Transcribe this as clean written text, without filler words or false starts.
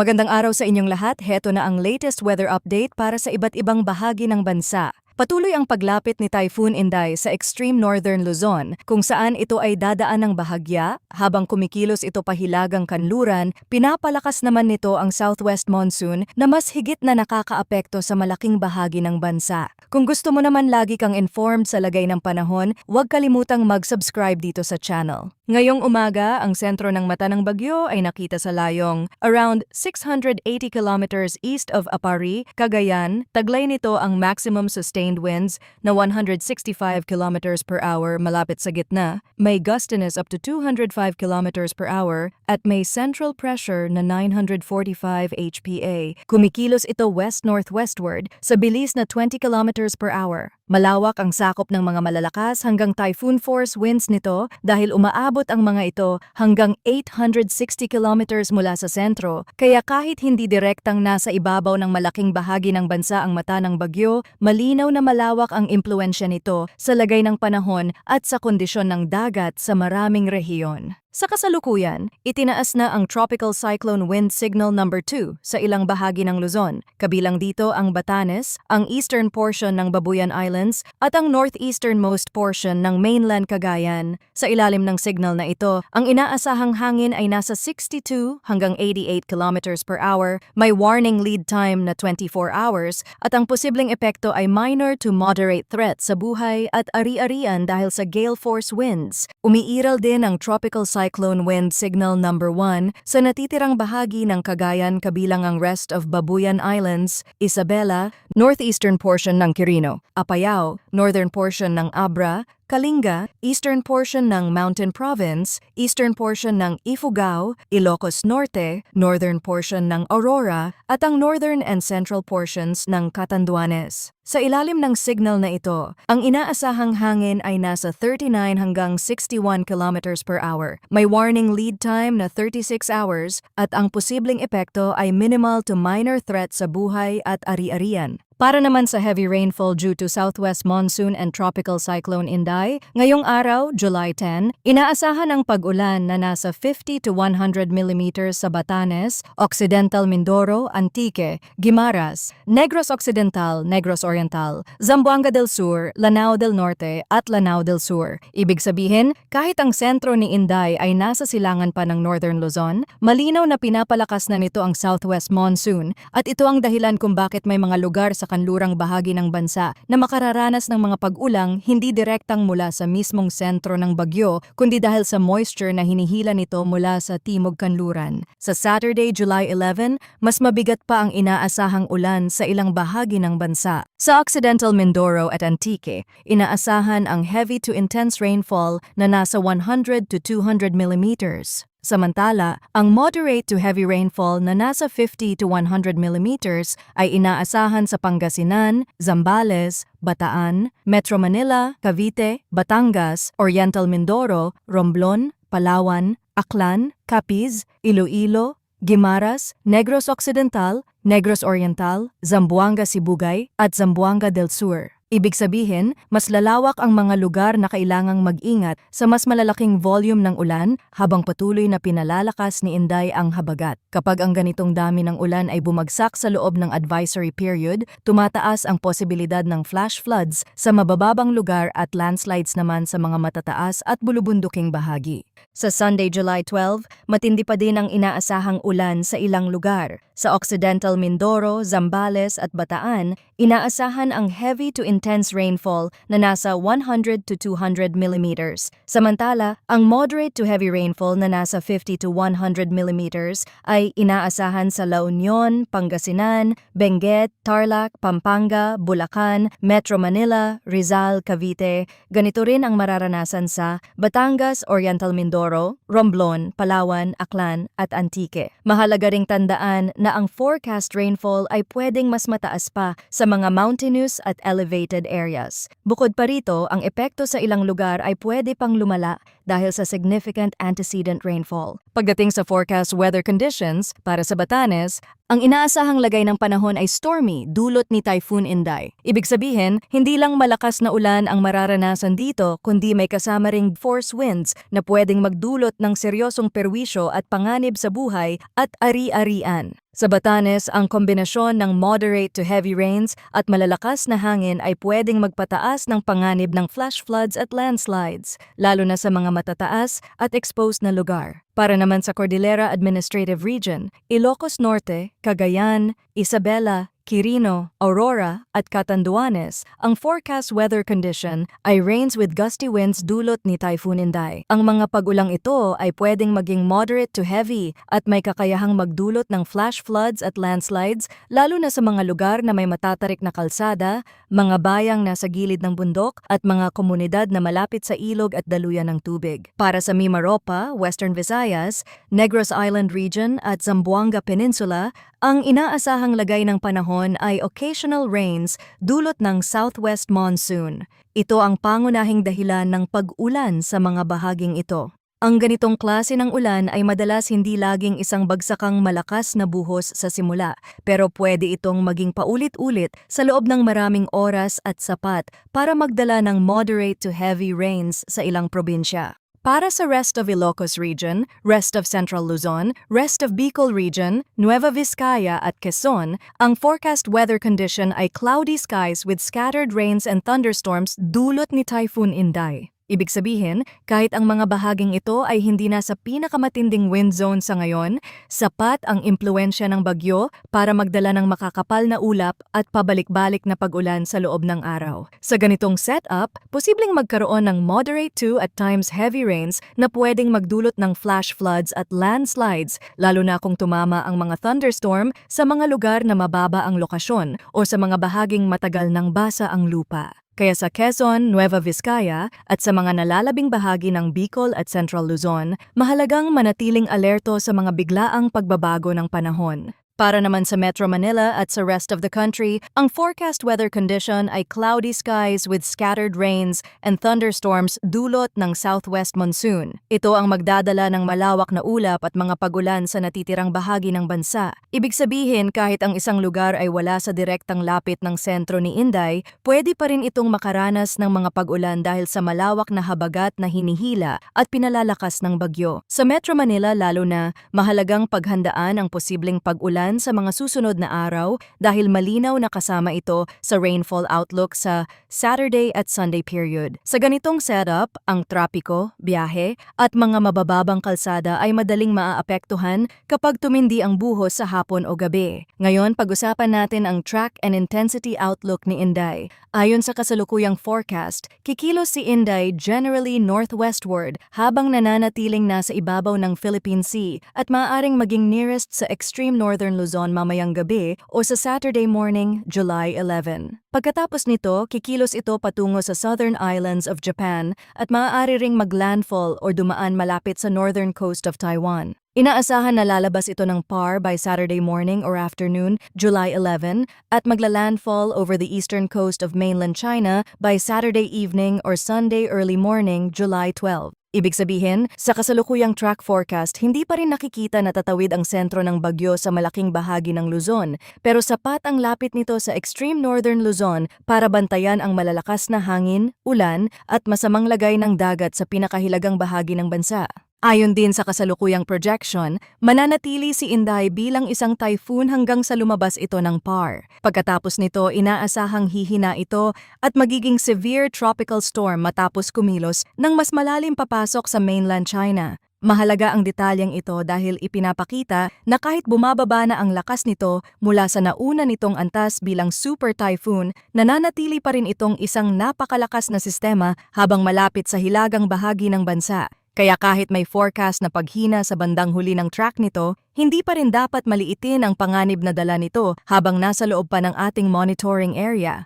Magandang araw sa inyong lahat. Heto na ang latest weather update para sa iba't ibang bahagi ng bansa. Patuloy ang paglapit ni Typhoon Inday sa extreme northern Luzon, kung saan ito ay dadaan ng bahagya. Habang kumikilos ito pahilagang kanluran, pinapalakas naman nito ang southwest monsoon na mas higit na nakakaapekto sa malaking bahagi ng bansa. Kung gusto mo naman lagi kang informed sa lagay ng panahon, huwag kalimutang mag-subscribe dito sa channel. Ngayong umaga, ang sentro ng mata ng bagyo ay nakita sa layong around 680 kilometers east of Apari, Cagayan. Taglay nito ang maximum sustained winds na 165 kilometers per hour malapit sa gitna, may gustiness up to 205 kilometers per hour, at may central pressure na 945 HPA. Kumikilos ito west-northwestward sa bilis na 20 kilometers per hour. Malawak ang sakop ng mga malalakas hanggang typhoon force winds nito dahil umaabot ang mga ito hanggang 860 kilometers mula sa sentro, kaya kahit hindi direktang nasa ibabaw ng malaking bahagi ng bansa ang mata ng bagyo, malinaw na malawak ang impluensya nito sa lagay ng panahon at sa kondisyon ng dagat sa maraming rehiyon. Sa kasalukuyan, itinaas na ang Tropical Cyclone Wind Signal number 2 sa ilang bahagi ng Luzon, kabilang dito ang Batanes, ang eastern portion ng Babuyan Islands at ang northeasternmost portion ng mainland Cagayan. Sa ilalim ng signal na ito, ang inaasahang hangin ay nasa 62 hanggang 88 kilometers per hour, may warning lead time na 24 hours at ang posibleng epekto ay minor to moderate threat sa buhay at ari-arian dahil sa gale force winds. Umiiral din ang Tropical Cyclone Wind Signal number 1 sa natitirang bahagi ng Cagayan kabilang ang rest of Babuyan Islands, Isabela, northeastern portion ng Quirino, Apayao, northern portion ng Abra, Kalinga, eastern portion ng Mountain Province, eastern portion ng Ifugao, Ilocos Norte, northern portion ng Aurora, at ang northern and central portions ng Catanduanes. Sa ilalim ng signal na ito, ang inaasahang hangin ay nasa 39 hanggang 61 kilometers per hour. May warning lead time na 36 hours at ang posibleng epekto ay minimal to minor threat sa buhay at ari-arian. Para naman sa heavy rainfall due to southwest monsoon and tropical cyclone Inday, ngayong araw, July 10, inaasahan ang pag-ulan na nasa 50 to 100 millimeters sa Batanes, Occidental Mindoro, Antique, Guimaras, Negros Occidental, Negros Oriental, Zamboanga del Sur, Lanao del Norte at Lanao del Sur. Ibig sabihin, kahit ang sentro ni Inday ay nasa silangan pa ng Northern Luzon, malinaw na pinapalakas na nito ang southwest monsoon at ito ang dahilan kung bakit may mga lugar sa kanlurang bahagi ng bansa na makararanas ng mga pag-ulang hindi direktang mula sa mismong sentro ng bagyo kundi dahil sa moisture na hinihila nito mula sa timog kanluran. Sa Saturday, July 11, mas mabigat pa ang inaasahang ulan sa ilang bahagi ng bansa. Sa Occidental Mindoro at Antique, inaasahan ang heavy to intense rainfall na nasa 100 to 200 millimeters. Samantala, ang moderate to heavy rainfall na nasa 50 to 100 millimeters ay inaasahan sa Pangasinan, Zambales, Bataan, Metro Manila, Cavite, Batangas, Oriental Mindoro, Romblon, Palawan, Aklan, Capiz, Iloilo, Guimaras, Negros Occidental, Negros Oriental, Zamboanga Sibugay at Zamboanga del Sur. Ibig sabihin, mas lalawak ang mga lugar na kailangang mag-ingat sa mas malalaking volume ng ulan habang patuloy na pinalalakas ni Inday ang habagat. Kapag ang ganitong dami ng ulan ay bumagsak sa loob ng advisory period, tumataas ang posibilidad ng flash floods sa mabababang lugar at landslides naman sa mga matataas at bulubunduking bahagi. Sa Sunday, July 12, matindi pa din ang inaasahang ulan sa ilang lugar. Sa Occidental Mindoro, Zambales at Bataan, inaasahan ang heavy to intense rainfall na nasa 100 to 200 millimeters. Samantala, ang moderate to heavy rainfall na nasa 50 to 100 millimeters ay inaasahan sa La Union, Pangasinan, Benguet, Tarlac, Pampanga, Bulacan, Metro Manila, Rizal, Cavite. Ganito rin ang mararanasan sa Batangas, Oriental Mindoro, Romblon, Palawan, Aklan at Antique. Mahalaga ring tandaan na ang forecast rainfall ay pwedeng mas mataas pa sa mga mountainous at elevated areas. Bukod pa rito, ang epekto sa ilang lugar ay pwede pang lumala dahil sa significant antecedent rainfall. Pagdating sa forecast weather conditions, para sa Batanes, ang inaasahang lagay ng panahon ay stormy dulot ni Typhoon Inday. Ibig sabihin, hindi lang malakas na ulan ang mararanasan dito, kundi may kasama ring force winds na pwedeng magdulot ng seryosong perwisyo at panganib sa buhay at ari-arian. Sa Batanes, ang kombinasyon ng moderate to heavy rains at malalakas na hangin ay pwedeng magpataas ng panganib ng flash floods at landslides, lalo na sa mga matataas at exposed na lugar. Para naman sa Cordillera Administrative Region, Ilocos Norte, Cagayan, Isabela, Quirino, Aurora at Catanduanes, ang forecast weather condition ay rains with gusty winds dulot ni Typhoon Inday. Ang mga pag-ulang ito ay pwedeng maging moderate to heavy at may kakayahang magdulot ng flash floods at landslides, lalo na sa mga lugar na may matatarik na kalsada, mga bayang nasa gilid ng bundok at mga komunidad na malapit sa ilog at daluyan ng tubig. Para sa Mimaropa, Western Visayas, Negros Island Region at Zamboanga Peninsula, ang inaasahang lagay ng panahon ay occasional rains dulot ng southwest monsoon. Ito ang pangunahing dahilan ng pag-ulan sa mga bahaging ito. Ang ganitong klase ng ulan ay madalas hindi laging isang bagsakang malakas na buhos sa simula, pero pwede itong maging paulit-ulit sa loob ng maraming oras at sapat para magdala ng moderate to heavy rains sa ilang probinsya. Para sa rest of Ilocos Region, rest of Central Luzon, rest of Bicol Region, Nueva Vizcaya at Quezon, ang forecast weather condition ay cloudy skies with scattered rains and thunderstorms dulot ni Typhoon Inday. Ibig sabihin, kahit ang mga bahaging ito ay hindi nasa pinakamatinding wind zone sa ngayon, sapat ang impluensya ng bagyo para magdala ng makakapal na ulap at pabalik-balik na pag-ulan sa loob ng araw. Sa ganitong setup, posibleng magkaroon ng moderate to at times heavy rains na pwedeng magdulot ng flash floods at landslides, lalo na kung tumama ang mga thunderstorm sa mga lugar na mababa ang lokasyon o sa mga bahaging matagal nang basa ang lupa. Kaya sa Quezon, Nueva Vizcaya at sa mga nalalabing bahagi ng Bicol at Central Luzon, mahalagang manatiling alerto sa mga biglaang pagbabago ng panahon. Para naman sa Metro Manila at sa rest of the country, ang forecast weather condition ay cloudy skies with scattered rains and thunderstorms dulot ng southwest monsoon. Ito ang magdadala ng malawak na ulap at mga pagulan sa natitirang bahagi ng bansa. Ibig sabihin, kahit ang isang lugar ay wala sa direktang lapit ng sentro ni Inday, pwede pa rin itong makaranas ng mga pag-ulan dahil sa malawak na habagat na hinihila at pinalalakas ng bagyo. Sa Metro Manila lalo na, mahalagang paghandaan ang posibleng pag-ulan sa mga susunod na araw dahil malinaw na kasama ito sa rainfall outlook sa Saturday at Sunday period. Sa ganitong setup, ang trapiko, biyahe at mga mabababang kalsada ay madaling maaapektuhan kapag tumindi ang buhos sa hapon o gabi. Ngayon, pag-usapan natin ang track and intensity outlook ni Inday. Ayon sa kasalukuyang forecast, kikilos si Inday generally northwestward habang nananatiling nasa ibabaw ng Philippine Sea at maaaring maging nearest sa extreme northern Luzon mamayang gabi o sa Saturday morning, July 11. Pagkatapos nito, kikilos ito patungo sa southern islands of Japan at maaari ring maglandfall o dumaan malapit sa northern coast of Taiwan. Inaasahan na lalabas ito ng PAR by Saturday morning or afternoon, July 11, at maglalandfall over the eastern coast of mainland China by Saturday evening or Sunday early morning, July 12. Ibig sabihin, sa kasalukuyang track forecast, hindi pa rin nakikita na tatawid ang sentro ng bagyo sa malaking bahagi ng Luzon, pero sapat ang lapit nito sa extreme northern Luzon para bantayan ang malalakas na hangin, ulan at masamang lagay ng dagat sa pinakahilagang bahagi ng bansa. Ayon din sa kasalukuyang projection, mananatili si Inday bilang isang typhoon hanggang sa lumabas ito ng PAR. Pagkatapos nito, inaasahang hihina ito at magiging severe tropical storm matapos kumilos nang mas malalim papasok sa mainland China. Mahalaga ang detalyeng ito dahil ipinapakita na kahit bumababa na ang lakas nito mula sa nauna nitong antas bilang super typhoon, nananatili pa rin itong isang napakalakas na sistema habang malapit sa hilagang bahagi ng bansa. Kaya kahit may forecast na paghina sa bandang huli ng track nito, hindi pa rin dapat maliitin ang panganib na dala nito habang nasa loob pa ng ating monitoring area.